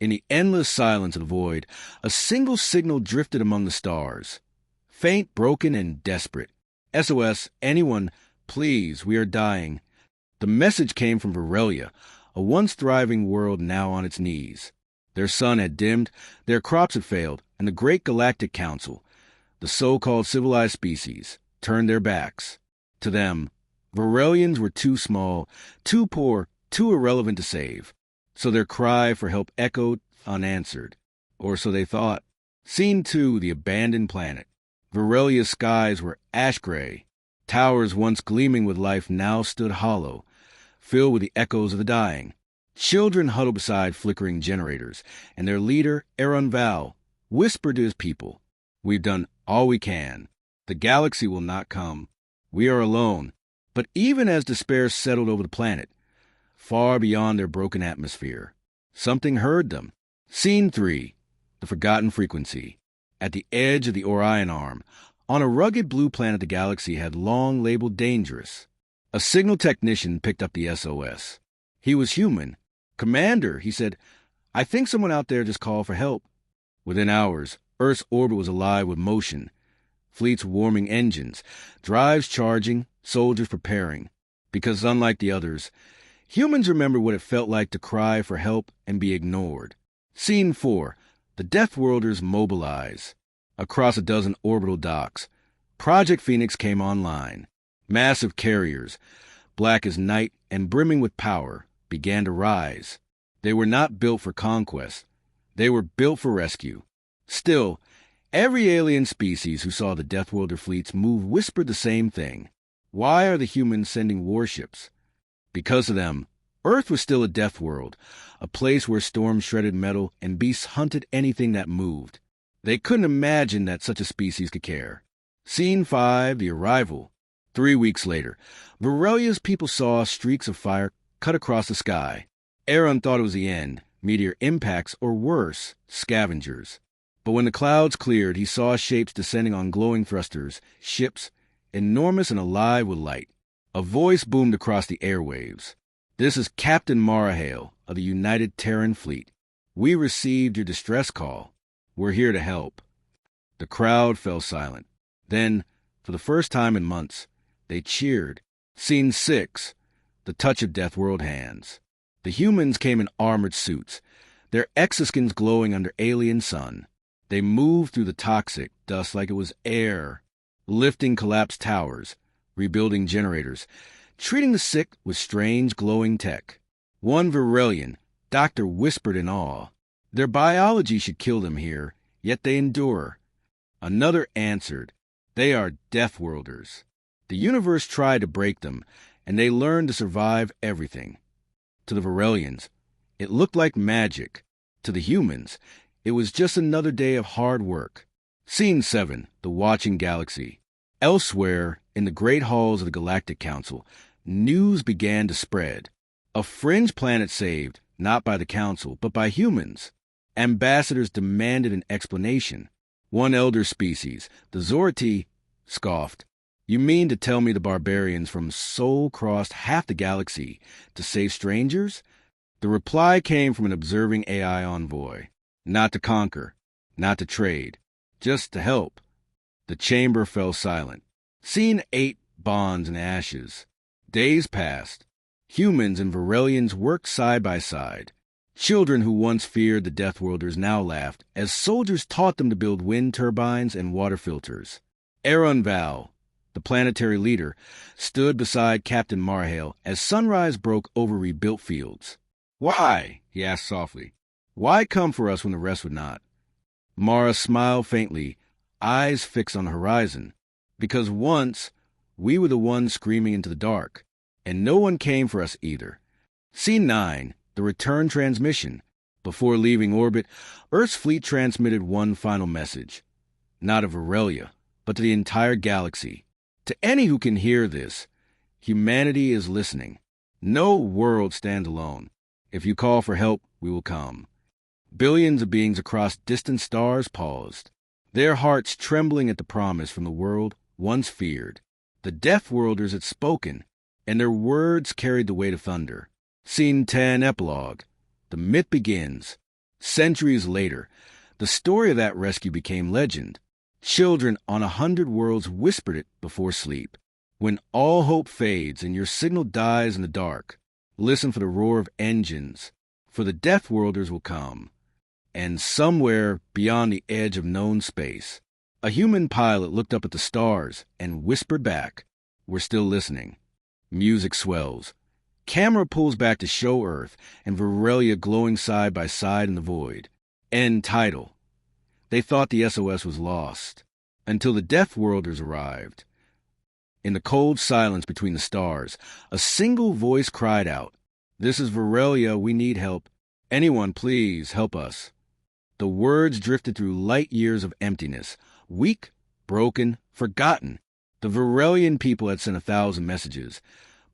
In the endless silence of the void, a single signal drifted among the stars. Faint, broken, and desperate. SOS, anyone, please, we are dying. The message came from Varelia, a once thriving world now on its knees. Their sun had dimmed, their crops had failed, and the great galactic council, the so-called civilized species, turned their backs. To them, Varelians were too small, too poor, too irrelevant to save. So their cry for help echoed unanswered. Or so they thought. Scene 2, the abandoned planet. Varelia's skies were ash-gray. Towers once gleaming with life now stood hollow, filled with the echoes of the dying. Children huddled beside flickering generators, and their leader, Aaron Val, whispered to his people, "We've done all we can. The galaxy will not come. We are alone." But even as despair settled over the planet, far beyond their broken atmosphere, something heard them. Scene 3, the forgotten frequency. At the edge of the Orion Arm, on a rugged blue planet the galaxy had long labeled dangerous. A signal technician picked up the SOS. He was human. "Commander," he said, "I think someone out there just called for help." Within hours, Earth's orbit was alive with motion. Fleets warming engines, drives charging, soldiers preparing. Because unlike the others, humans remembered what it felt like to cry for help and be ignored. Scene 4. The Deathworlders mobilize. Across a dozen orbital docks, Project Phoenix came online. Massive carriers, black as night and brimming with power, began to rise. They were not built for conquest. They were built for rescue. Still, every alien species who saw the Deathworlder fleets move whispered the same thing. Why are the humans sending warships? Because of them, Earth was still a death world, a place where storms shredded metal and beasts hunted anything that moved. They couldn't imagine that such a species could care. Scene 5, the arrival. 3 weeks later, Varelia's people saw streaks of fire cut across the sky. Aaron thought it was the end, meteor impacts, or worse, scavengers. But when the clouds cleared, he saw shapes descending on glowing thrusters, ships, enormous and alive with light. A voice boomed across the airwaves. "This is Captain Marahale of the United Terran Fleet. We received your distress call. We're here to help." The crowd fell silent. Then, for the first time in months, they cheered. Scene 6, the touch of Deathworld hands. The humans came in armored suits, their exoskins glowing under alien sun. They moved through the toxic dust like it was air, lifting collapsed towers, rebuilding generators, treating the sick with strange glowing tech. One Varelian doctor whispered in awe, "Their biology should kill them here, yet they endure." Another answered, "They are Deathworlders. The universe tried to break them, and they learned to survive everything." To the Varelians, it looked like magic. To the humans, it was just another day of hard work. Scene 7, the watching galaxy. Elsewhere, in the great halls of the Galactic Council, news began to spread. A fringe planet saved, not by the Council, but by humans. Ambassadors demanded an explanation. One elder species, the Zorati, scoffed. "You mean to tell me the barbarians from Sol crossed half the galaxy to save strangers?" The reply came from an observing AI envoy. Not to conquer, not to trade, just to help. The chamber fell silent. Scene 8, bonds and ashes. Days passed. Humans and Varelians worked side by side. Children who once feared the Deathworlders now laughed as soldiers taught them to build wind turbines and water filters. Aaron Val, the planetary leader, stood beside Captain Marahale as sunrise broke over rebuilt fields. "Why?" he asked softly. "Why come for us when the rest would not?" Mara smiled faintly, eyes fixed on the horizon. "Because once, we were the ones screaming into the dark, and no one came for us either." Scene 9, the return transmission. Before leaving orbit, Earth's fleet transmitted one final message. Not of Varelia, but to the entire galaxy. To any who can hear this, humanity is listening. No world stands alone. If you call for help, we will come. Billions of beings across distant stars paused, their hearts trembling at the promise from the world once feared. The Deathworlders had spoken, and their words carried the weight of thunder. Scene 10, epilogue. The myth begins. Centuries later, the story of that rescue became legend. Children on 100 worlds whispered it before sleep. When all hope fades and your signal dies in the dark, listen for the roar of engines, for the Deathworlders will come. And somewhere beyond the edge of known space, a human pilot looked up at the stars and whispered back, "We're still listening." Music swells. Camera pulls back to show Earth and Virelia glowing side by side in the void. End title. They thought the SOS was lost, until the Deathworlders arrived. In the cold silence between the stars, a single voice cried out, "This is Virelia, we need help. Anyone, please, help us." The words drifted through light years of emptiness, weak, broken, forgotten. The Virelian people had sent 1,000 messages,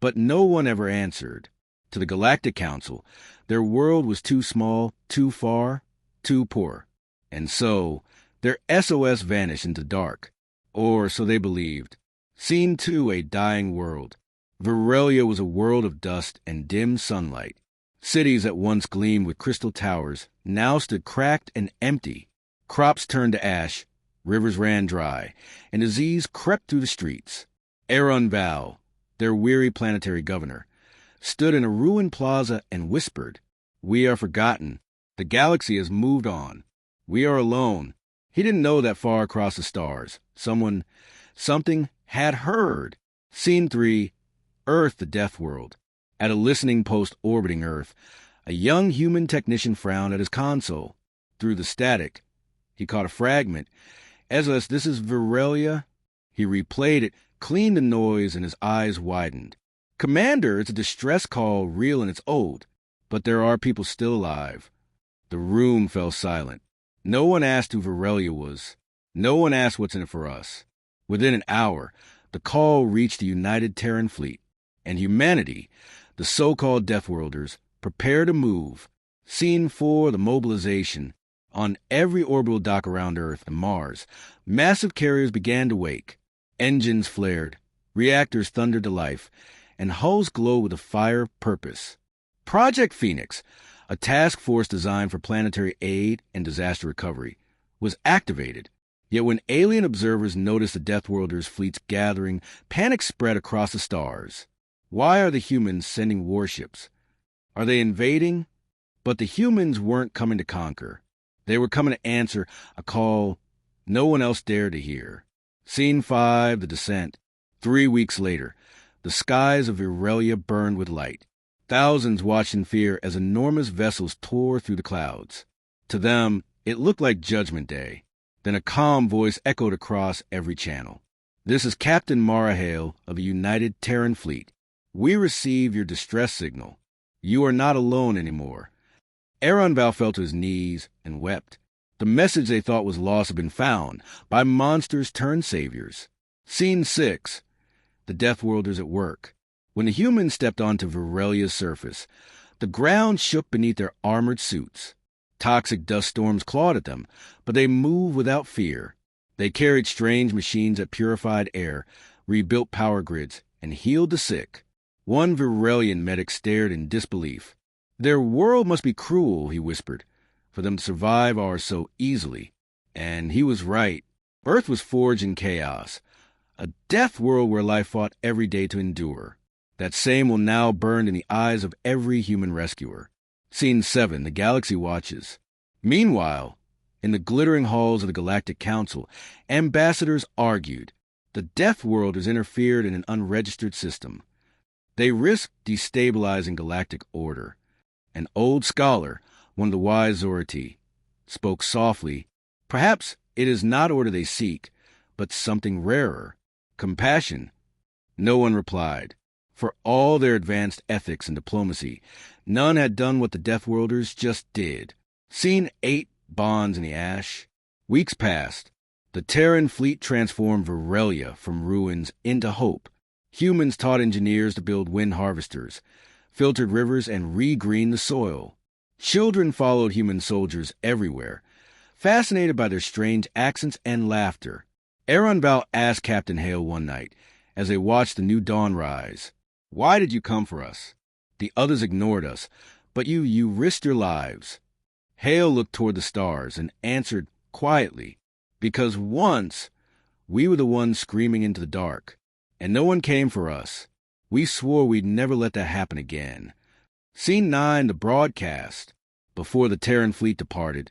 but no one ever answered. To the Galactic Council, their world was too small, too far, too poor. And so, their SOS vanished into dark. Or so they believed. Scene 2, a dying world. Virelia was a world of dust and dim sunlight. Cities that once gleamed with crystal towers now stood cracked and empty. Crops turned to ash, rivers ran dry, and disease crept through the streets. Aaron Val, their weary planetary governor, stood in a ruined plaza and whispered, "We are forgotten. The galaxy has moved on. We are alone." He didn't know that far across the stars, something had heard. Scene 3, Earth, the Death World. At a listening post orbiting Earth, a young human technician frowned at his console. Through the static, he caught a fragment. "SOS, this is Virelia." He replayed it, cleaned the noise, and his eyes widened. "Commander, it's a distress call, real and it's old, but there are people still alive." The room fell silent. No one asked who Virelia was. No one asked what's in it for us. Within an hour, the call reached the United Terran Fleet, and humanity, the so-called Deathworlders, prepare to move. Scene 4, the mobilization. On every orbital dock around Earth and Mars, massive carriers began to wake. Engines flared, reactors thundered to life, and hulls glowed with a fire of purpose. Project Phoenix, a task force designed for planetary aid and disaster recovery, was activated. Yet when alien observers noticed the Deathworlders' fleets gathering, panic spread across the stars. Why are the humans sending warships? Are they invading? But the humans weren't coming to conquer. They were coming to answer a call no one else dared to hear. Scene 5, the descent. 3 weeks later, the skies of Virelia burned with light. Thousands watched in fear as enormous vessels tore through the clouds. To them, it looked like Judgment Day. Then a calm voice echoed across every channel. "This is Captain Marahale of the United Terran Fleet. We receive your distress signal. You are not alone anymore." Aaron Val fell to his knees and wept. The message they thought was lost had been found by monsters turned saviors. Scene 6, the Deathworlders at work. When the humans stepped onto Virelia's surface, the ground shook beneath their armored suits. Toxic dust storms clawed at them, but they moved without fear. They carried strange machines that purified air, rebuilt power grids, and healed the sick. One Virelian medic stared in disbelief. "Their world must be cruel," he whispered, "for them to survive ours so easily." And he was right. Earth was forged in chaos, a death world where life fought every day to endure. That same will now burn in the eyes of every human rescuer. Scene 7, the Galaxy watches. Meanwhile, in the glittering halls of the Galactic Council, ambassadors argued. The Deathworlders interfered in an unregistered system. They risked destabilizing galactic order. An old scholar, one of the wise Zorati, spoke softly. "Perhaps it is not order they seek, but something rarer. Compassion." No one replied. For all their advanced ethics and diplomacy, none had done what the Deathworlders just did. Scene 8, bonds in the ash. Weeks passed. The Terran fleet transformed Virelia from ruins into hope. Humans taught engineers to build wind harvesters, filtered rivers, and re-greened the soil. Children followed human soldiers everywhere, fascinated by their strange accents and laughter. Aaron Val asked Captain Hale one night, as they watched the new dawn rise, "Why did you come for us? The others ignored us, but you risked your lives." Hale looked toward the stars and answered quietly, because once we were the ones screaming into the dark, and no one came for us. We swore we'd never let that happen again. Scene 9, the broadcast. Before the Terran fleet departed,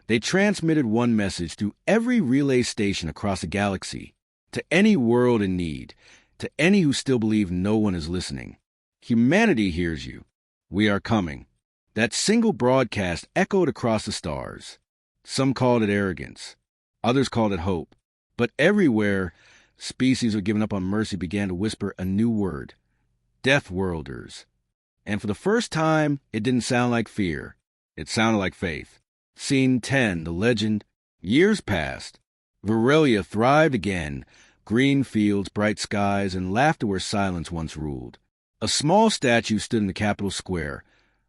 they transmitted one message through every relay station across the galaxy, to any world in need, to any who still believe no one is listening. Humanity hears you. We are coming. That single broadcast echoed across the stars. Some called it arrogance. Others called it hope. But everywhere, species who had given up on mercy began to whisper a new word: Deathworlders. And for the first time, it didn't sound like fear. It sounded like faith. Scene 10, the legend. Years passed. Virelia thrived again. Green fields, bright skies, and laughter where silence once ruled. A small statue stood in the capital square,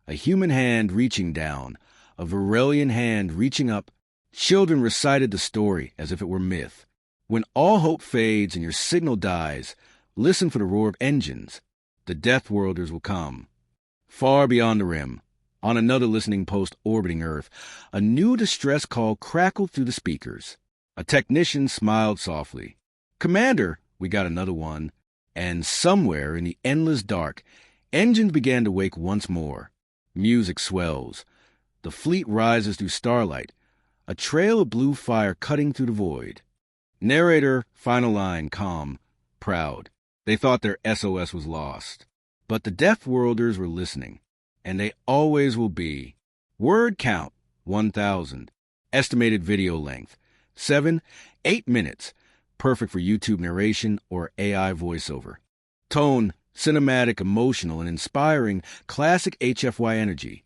a human hand reaching down, a Virelian hand reaching up. Children recited the story as if it were myth. When all hope fades and your signal dies, listen for the roar of engines. The Deathworlders will come. Far beyond the rim, on another listening post orbiting Earth, a new distress call crackled through the speakers. A technician smiled softly. "Commander," we got another one. And somewhere in the endless dark, engines began to wake once more. Music swells. The fleet rises through starlight, a trail of blue fire cutting through the void. Narrator, final line, calm, proud. They thought their SOS was lost. But the Deathworlders were listening, and they always will be. Word count, 1,000. Estimated video length, 8 minutes. Perfect for YouTube narration or AI voiceover. Tone, cinematic, emotional, and inspiring, classic HFY energy.